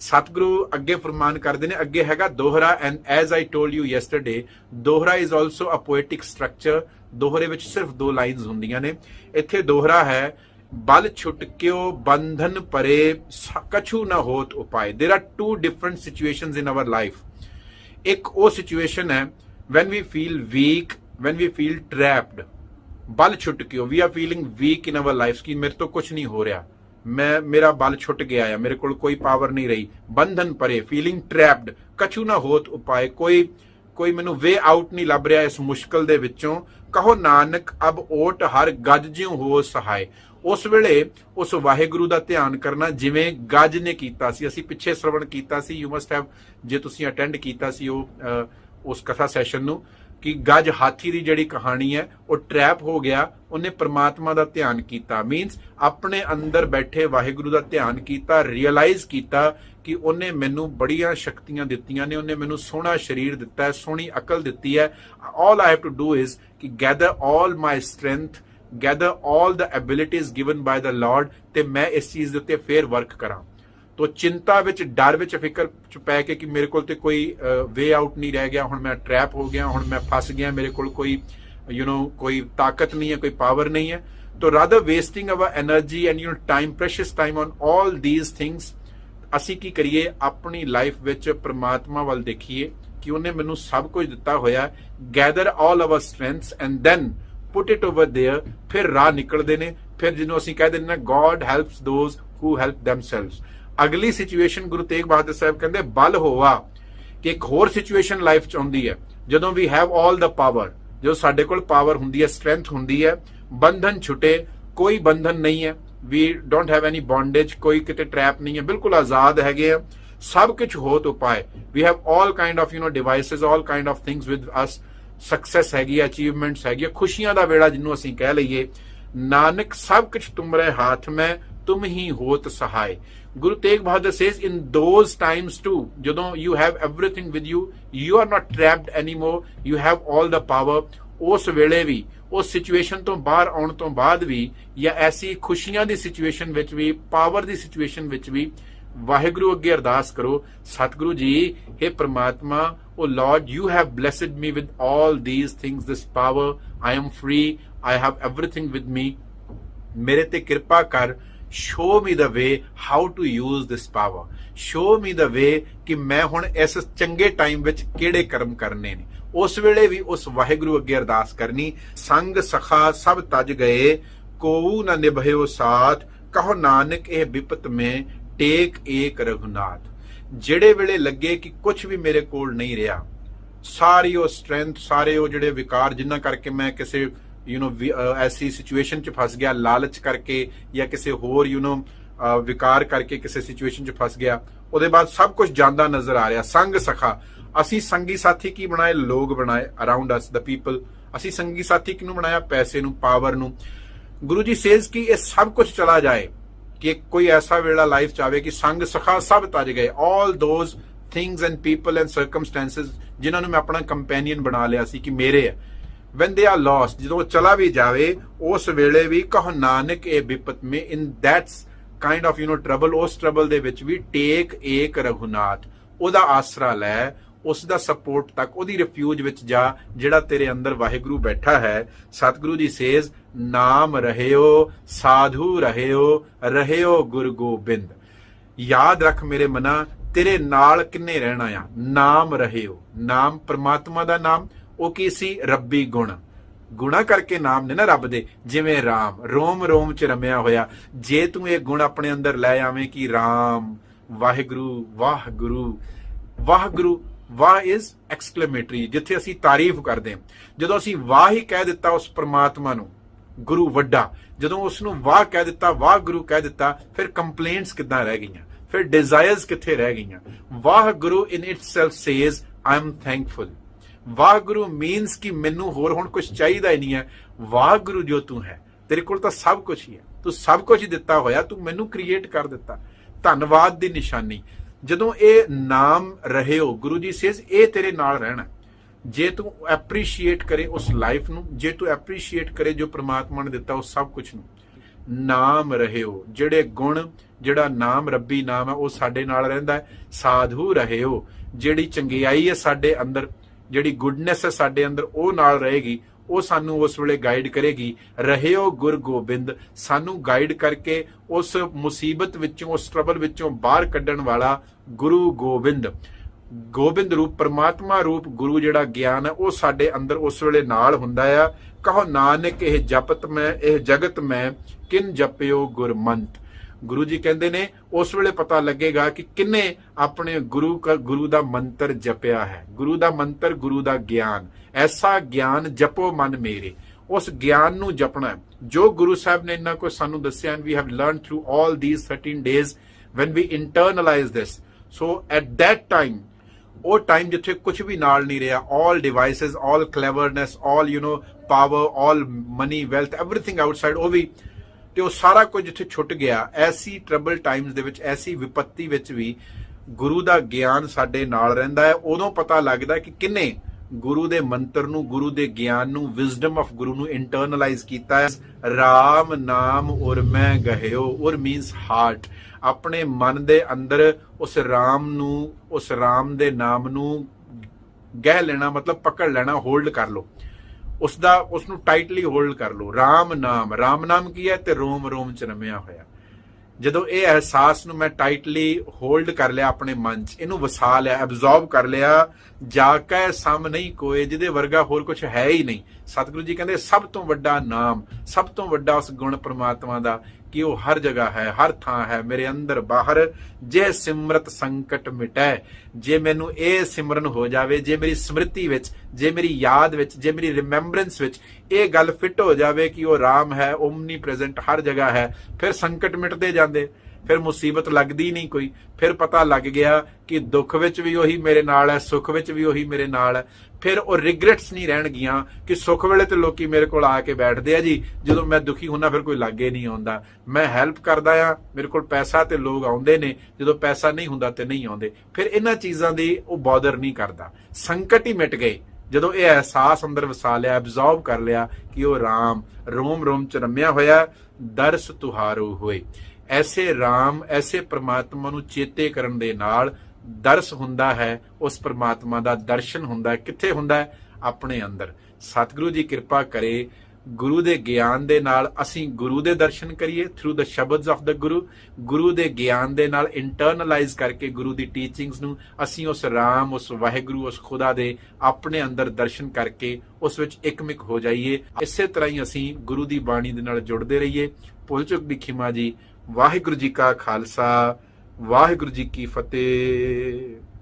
सतगुरु अगे फरमान करते हैं, अगे हैगा दोहरा। And as I told you yesterday, dohra is also a poetic structure. दोहरे विच सिर्फ दो लाइन्स होंदियां ने। इत्थे दोहरा है, बल छुटक्यो बंधन परे कछु न होत उपाय। There are two different situations in our life. एक वो सिचुएशन है when we feel weak, when we feel trapped. बल छुटक्यो, we are feeling weak in our life कि मेरे तो कुछ नहीं हो रहा, मैं मेरा बल छुट गया है, मेरे को कोई पावर नहीं रही। बंधन परे, फीलिंग ट्रैप्ड, कछु ना होत उपाय, कोई मैनू वे आउट नहीं लभ रहा इस मुश्किल दे विचों। कहो नानक अब ओट हर गज ज्यों हो सहाय। उस वेले उस वाहिगुरु दा ध्यान करना जिवें गज ने कीता सी। असीं पिछे श्रवण कीता सी, यू मस्ट हैव, जे तुसीं अटेंड कीता सी उस कथा सैशन नूं, कि गज हाथी की जिहड़ी कहानी है वो ट्रैप हो गया, उन्हें परमात्मा का ध्यान किया। मीनस अपने अंदर बैठे वाहिगुरु का ध्यान किया, रियलाइज किया कि उन्हें मैनू बड़िया शक्तियां दित्तियां ने, उन्हें मैनू सोहना शरीर दिता है, सोहनी अकल दिती है। All I have to do is कि gather all my strength, gather all the abilities given by the Lord, ते मैं इस चीज के उत्ते फिर वर्क करा। तो चिंता विच, डर विच, फिकर च पै के कि मेरे को कोई वे आउट नहीं रह गया, हुण मैं ट्रैप हो गया, हुण मैं फस गया, मेरे को कोई कोई ताकत नहीं है, कोई पावर नहीं है। तो rather wasting our energy and time, precious time on all these things, असीं की करिए अपनी लाइफ विच परमात्मा वल देखिए कि उन्हें मैनू सब कुछ दिता होया। Gather all our strengths and then put it over there. फिर राह निकलते हैं, फिर जिन्हों असीं कह दिंदे ना, God helps those who help themselves. अगली सिचुएशन गुरु तेग बहादुर साहब कहते बल होवा, कि एक होर सिचुएशन लाइफ च आउंदी है जदों we have all the power, जो साडे कोल पावर हुंदी है, स्ट्रेंथ हुंदी है। बंधन छुटे, कोई बंधन नहीं है, we don't have any bondage, कोई किते ट्रैप नहीं है, बिल्कुल आजाद हैगे आ। सब कुछ हो तो पाए, we have all kind of devices, all kind of things with us. Success हैगी, अचीवमेंट्स हैगी, खुशियां दा वेड़ा जिन्हों असीं कह लईए। नानक सब कुछ तुमरे हाथ में, तुम ही होत सहाय। गुरु तेग बहादुर says in those times too, जदों you have everything with you, you are not trapped anymore, you have all the power। उस वेले भी, उस सिचुएशन तो बाहर आउण तो बाद भी, या ऐसी खुशियां दी सिचुएशन विच भी, पावर दी सिचुएशन विच भी, वाहिगुरु अगे अरदास करो, सतगुरु जी हे परमात्मा, oh Lord, you have blessed me with all these things, this power, I am free, I have everything with me, मेरे ते कृपा कर। Show me the way how to use this power, show me the way कि मैं हुण इस चंगे time which किहड़े कर्म करने ने। उस वेले भी उस वाहिगुरु अगे अरदास करनी, संग सखा सब तज गए, कोऊ न निभयो साथ, कहो नानक एह विपत में टेक एक रघुनाथ। जिहड़े वेले लगे कि कुछ भी मेरे कोल नहीं रहा, सारी वो स्ट्रेंथ, सारे वो जिहड़े विकार जिन्हां करके मैं किसी ऐसी सिचुएशन च फस गया, लालच करके या किसी होर विकार करके किसी सिचुएशन च फस गया, उसके बाद सब कुछ जांदा नजर आ रहा। संग सखा, असी संगी साथी की बनाए, लोग बनाए अराउंड अस, द पीपल। असी संगी साथी किनू बनाया, पैसे नू, पावर नू। गुरु जी सेज कि ये सब कुछ चला जाए, कि कोई ऐसा वेला लाइफ च आवे कि संग सखा सब तज गए, all those things and people and circumstances जिन्होंने मैं अपना कंपेनियन बना लिया सी कि मेरे है। when they are lost, जो चला भी जावे उस वेले भी, कहो नानक ए विपत में, in that kind of trouble, उस ट्रबल दे विच भी टेक एक रघुनाथ, ओदा आसरा लै, उसदा सपोर्ट तक, ओदी रिफ्यूज विच जा, जिहड़ा तेरे अंदर वाहिगुरु बैठा है। सतगुरु जी सेज नाम रहयो साधु रहयो, रहयो गुरु गोबिंद। याद रख मेरे मना, तेरे नाल किन्ने रहना आ, नाम रहयो। नाम परमात्मा दा नाम, ਉਹ ਕੀ ਸੀ, ਰੱਬੀ ਗੁਣ। गुणा करके नाम ने ना रब दे, जिवें राम रोम रोम च रमिया होया। जे तू ये गुण अपने अंदर लै आवें कि राम, वाहिगुरु, वाह गुरु, वाह गुरु, वाह इज एक्सक्लेमेटरी, जिथे असी तारीफ करते हैं। जदों असी वाह ही कह दिता उस परमात्मा नू, गुरु वड्डा, जदों उसनू वाह कह दिता, वाह गुरु कह दिता, फिर कंप्लेंट्स किदां रह गईयां, फिर डिजायर्स किथे रह गईयां। वाह गुरु in itself says I am thankful. वाह गुरु मीनस कि मैनू होर हुण कुछ चाहिदा ही नहीं है। वाह गुरु जो तू है, तेरे कोल तां सब कुछ ही है, तू सब कुछ ही दिता होया, तू मैनू क्रिएट कर दिता। धन्नवाद दी निशानी। जदों ये नाम रहे हो, गुरु जी सेज ये तेरे नाल रहना। जे तू एप्रीशिएट करे उस लाइफ नू, जे तू एप्रीशिएट करे जो परमात्मा ने दिता उस सब कुछ नू, नाम रहे हो, जिहड़े गुण ਜਿਹੜਾ ਨਾਮ ਰੱਬੀ ਨਾਮ ਹੈ ਉਹ ਸਾਡੇ ਨਾਲ ਰਹਿੰਦਾ ਹੈ। ਸਾਧੂ ਰਹਿਓ, ਜਿਹੜੀ ਚੰਗਿਆਈ ਹੈ ਸਾਡੇ ਅੰਦਰ, ਜਿਹੜੀ ਗੁੱਡਨੈਸ ਹੈ ਸਾਡੇ ਅੰਦਰ, ਉਹ ਨਾਲ ਰਹੇਗੀ, ਉਹ ਸਾਨੂੰ ਉਸ ਵੇਲੇ ਗਾਈਡ ਕਰੇਗੀ। ਰਹਿਓ ਗੁਰ ਗੋਬਿੰਦ, ਸਾਨੂੰ ਗਾਈਡ ਕਰਕੇ ਉਸ ਮੁਸੀਬਤ ਵਿੱਚੋਂ, ਉਸ ਟਰਬਲ ਵਿੱਚੋਂ ਬਾਹਰ ਕੱਢਣ ਵਾਲਾ ਗੁਰੂ ਗੋਬਿੰਦ, ਗੋਬਿੰਦ ਰੂਪ ਪਰਮਾਤਮਾ ਰੂਪ ਗੁਰੂ ਜਿਹੜਾ ਗਿਆਨ ਹੈ ਉਹ ਸਾਡੇ ਅੰਦਰ ਉਸ ਵੇਲੇ ਨਾਲ ਹੁੰਦਾ ਆ। ਕਹੋ ਨਾਨਕ ਇਹ ਜਪਤ ਮੈਂ ਇਹ ਜਗਤ ਮੈਂ ਕਿਨ ਜਪਿਓ ਗੁਰਮੰਤ। ਗੁਰੂ ਜੀ ਕਹਿੰਦੇ ਨੇ ਉਸ ਵੇਲੇ ਪਤਾ ਲੱਗੇਗਾ ਕਿ ਕਿੰਨੇ ਆਪਣੇ ਗੁਰੂ ਦਾ ਮੰਤਰ ਜਪਿਆ ਹੈ। ਗੁਰੂ ਦਾ ਮੰਤਰ, ਗੁਰੂ ਦਾ ਗਿਆਨ, ਐਸਾ ਗਿਆਨ ਜਪੋ ਮਨ ਮੇਰੇ, ਉਸ ਗਿਆਨ ਨੂੰ ਜਪਣਾ ਹੈ ਜੋ ਗੁਰੂ ਸਾਹਿਬ ਨੇ ਇੰਨਾ ਕੁਝ ਸਾਨੂੰ ਦੱਸਿਆ। And we have learned through all these 13 days when we internalize this. So at that time, ਉਹ ਟਾਈਮ ਜਿੱਥੇ ਕੁਝ ਵੀ ਨਾਲ ਨਹੀਂ ਰਿਹਾ, all devices, all cleverness, all power, all money, wealth, everything outside, ਉਹ ਵੀ ਤੇ ਉਹ ਸਾਰਾ ਕੁਝ ਜਿੱਥੇ ਛੁੱਟ ਗਿਆ, ਐਸੀ ਟਰਬਲ ਟਾਈਮਸ ਦੇ ਵਿੱਚ, ਐਸੀ ਵਿਪੱਤੀ ਵਿੱਚ ਵੀ ਗੁਰੂ ਦਾ ਗਿਆਨ ਸਾਡੇ ਨਾਲ ਰਹਿੰਦਾ ਹੈ। ਉਦੋਂ ਪਤਾ ਲੱਗਦਾ ਕਿ ਕਿੰਨੇ ਗੁਰੂ ਦੇ ਮੰਤਰ ਨੂੰ, ਗੁਰੂ ਦੇ ਗਿਆਨ ਨੂੰ, ਵਿਜ਼ਡਮ ਆਫ ਗੁਰੂ ਨੂੰ ਇੰਟਰਨਲਾਈਜ਼ ਕੀਤਾ ਹੈ। ਰਾਮ ਨਾਮ ਉਰ ਮੈਂ ਗਹਿਓ, ਉਰ ਮੀਨਸ ਹਾਰਟ, ਆਪਣੇ ਮਨ ਦੇ ਅੰਦਰ ਉਸ ਰਾਮ ਨੂੰ, ਉਸ ਰਾਮ ਦੇ ਨਾਮ ਨੂੰ ਗਹਿ ਲੈਣਾ, ਮਤਲਬ ਪਕੜ ਲੈਣਾ, ਹੋਲਡ ਕਰ ਲਓ, ਉਸ ਨੂੰ ਟਾਈਟਲੀ ਹੋਲਡ ਕਰ ਲਓ। ਰਾਮ ਨਾਮ ਕੀ ਹੈ? ਤੇ ਰੋਮ ਰੋਮ ਚ ਰਮਿਆ ਹੋਇਆ। ਜਦੋਂ ਇਹ ਅਹਿਸਾਸ ਨੂੰ ਮੈਂ ਟਾਈਟਲੀ ਹੋਲਡ ਕਰ ਲਿਆ ਆਪਣੇ ਮਨ 'ਚ, ਇਹਨੂੰ ਵਸਾ ਲਿਆ, ਐਬਜ਼ੌਰਬ ਕਰ ਲਿਆ, ਜਾ ਕੇ ਸਮ ਨਹੀਂ ਕੋਏ, ਜਿਹਦੇ ਵਰਗਾ ਹੋਰ ਕੁਝ ਹੈ ਹੀ ਨਹੀਂ। ਸਤਿਗੁਰੂ ਜੀ ਕਹਿੰਦੇ ਸਭ ਤੋਂ ਵੱਡਾ ਨਾਮ, ਸਭ ਤੋਂ ਵੱਡਾ ਉਸ ਗੁਣ ਪ੍ਰਮਾਤਮਾ ਦਾ ਕਿ ਉਹ ਹਰ ਜਗ੍ਹਾ ਹੈ, ਹਰ ਥਾਂ ਹੈ, ਮੇਰੇ ਅੰਦਰ ਬਾਹਰ। ਜੇ ਸਿਮਰਤ ਸੰਕਟ ਮਿਟੈ, ਜੇ ਮੈਨੂੰ ਇਹ ਸਿਮਰਨ ਹੋ ਜਾਵੇ, ਜੇ ਮੇਰੀ ਸਮ੍ਰਿਤੀ ਵਿੱਚ, ਜੇ ਮੇਰੀ ਯਾਦ ਵਿੱਚ, ਜੇ ਮੇਰੀ ਰਿਮੈਂਬਰੈਂਸ ਵਿੱਚ ਇਹ ਗੱਲ ਫਿੱਟ ਹੋ ਜਾਵੇ ਕਿ ਉਹ ਰਾਮ ਹੈ, ਓਮਨੀ ਪ੍ਰੈਜ਼ੈਂਟ, ਹਰ ਜਗ੍ਹਾ ਹੈ, ਫਿਰ ਸੰਕਟ ਮਿਟਦੇ ਜਾਂਦੇ, ਫਿਰ ਮੁਸੀਬਤ ਲੱਗਦੀ ਨਹੀਂ ਕੋਈ। ਫਿਰ ਪਤਾ ਲੱਗ ਗਿਆ ਕਿ ਦੁੱਖ ਵਿੱਚ ਵੀ ਉਹੀ ਮੇਰੇ ਨਾਲ ਹੈ, ਸੁੱਖ ਵਿੱਚ ਵੀ ਉਹੀ ਮੇਰੇ ਨਾਲ ਹੈ। ਫਿਰ ਉਹ ਰਿਗਰੈਟਸ ਨਹੀਂ ਰਹਿਣਗੀਆਂ ਕਿ ਸੁੱਖ ਵੇਲੇ ਤੇ ਲੋਕੀ ਮੇਰੇ ਕੋਲ ਆ ਕੇ ਬੈਠਦੇ ਆ ਜੀ, ਜਦੋਂ ਮੈਂ ਦੁਖੀ ਹੁੰਦਾ ਫਿਰ ਕੋਈ ਲਾਗੇ ਨਹੀਂ ਆਉਂਦਾ। ਮੈਂ ਹੈਲਪ ਕਰਦਾ ਆ, ਮੇਰੇ ਕੋਲ ਪੈਸਾ ਤੇ ਲੋਕ ਆਉਂਦੇ ਨੇ, ਜਦੋਂ ਪੈਸਾ ਨਹੀਂ ਹੁੰਦਾ ਤੇ ਨਹੀਂ ਆਉਂਦੇ। ਫਿਰ ਇਹਨਾਂ ਚੀਜ਼ਾਂ ਦੀ ਉਹ ਬੌਦਰ ਨਹੀਂ ਕਰਦਾ। ਸੰਕਟ ਹੀ ਮਿਟ ਗਏ ਜਦੋਂ ਇਹ ਅਹਿਸਾਸ ਅੰਦਰ ਵਸਾ ਲਿਆ, ਐਬਜ਼ੌਰਬ ਕਰ ਲਿਆ ਕਿ ਉਹ ਰਾਮ ਰੋਮ ਰੋਮ ਚ ਰਮਿਆ ਹੋਇਆ, ਦਰਸ ਤੁਹਾਰੋ ਹੋਏ। ਐਸੇ ਰਾਮ, ਐਸੇ ਪ੍ਰਮਾਤਮਾ ਨੂੰ ਚੇਤੇ ਕਰਨ ਦੇ ਨਾਲ ਦਰਸ ਹੁੰਦਾ ਹੈ, ਉਸ ਪ੍ਰਮਾਤਮਾ ਦਾ ਦਰਸ਼ਨ ਹੁੰਦਾ ਹੈ। ਕਿੱਥੇ ਹੁੰਦਾ ਹੈ? ਆਪਣੇ ਅੰਦਰ। ਸਤਿਗੁਰੂ ਜੀ ਕਿਰਪਾ ਕਰੇ, ਗੁਰੂ ਦੇ ਗਿਆਨ ਦੇ ਨਾਲ ਅਸੀਂ ਗੁਰੂ ਦੇ ਦਰਸ਼ਨ ਕਰੀਏ, through the Shabds of the ਗੁਰੂ ਦੇ ਗਿਆਨ ਦੇ ਨਾਲ ਇੰਟਰਨਲਾਈਜ਼ ਕਰਕੇ ਗੁਰੂ ਦੀ ਟੀਚਿੰਗਸ ਨੂੰ ਅਸੀਂ ਉਸ ਰਾਮ, ਉਸ ਵਾਹਿਗੁਰੂ, ਉਸ ਖੁਦਾ ਦੇ ਆਪਣੇ ਅੰਦਰ ਦਰਸ਼ਨ ਕਰਕੇ ਉਸ ਵਿੱਚ ਇਕਮਿਕ ਹੋ ਜਾਈਏ। ਇਸੇ ਤਰ੍ਹਾਂ ਹੀ ਅਸੀਂ ਗੁਰੂ ਦੀ ਬਾਣੀ ਦੇ ਨਾਲ ਜੁੜਦੇ ਰਹੀਏ। ਭੁੱਲ ਚੁੱਕ ਦੀ ਖਿਮਾ ਜੀ। ਵਾਹਿਗੁਰੂ ਜੀ ਕਾ ਖਾਲਸਾ, ਵਾਹਿਗੁਰੂ ਜੀ ਕੀ ਫਤਿਹ।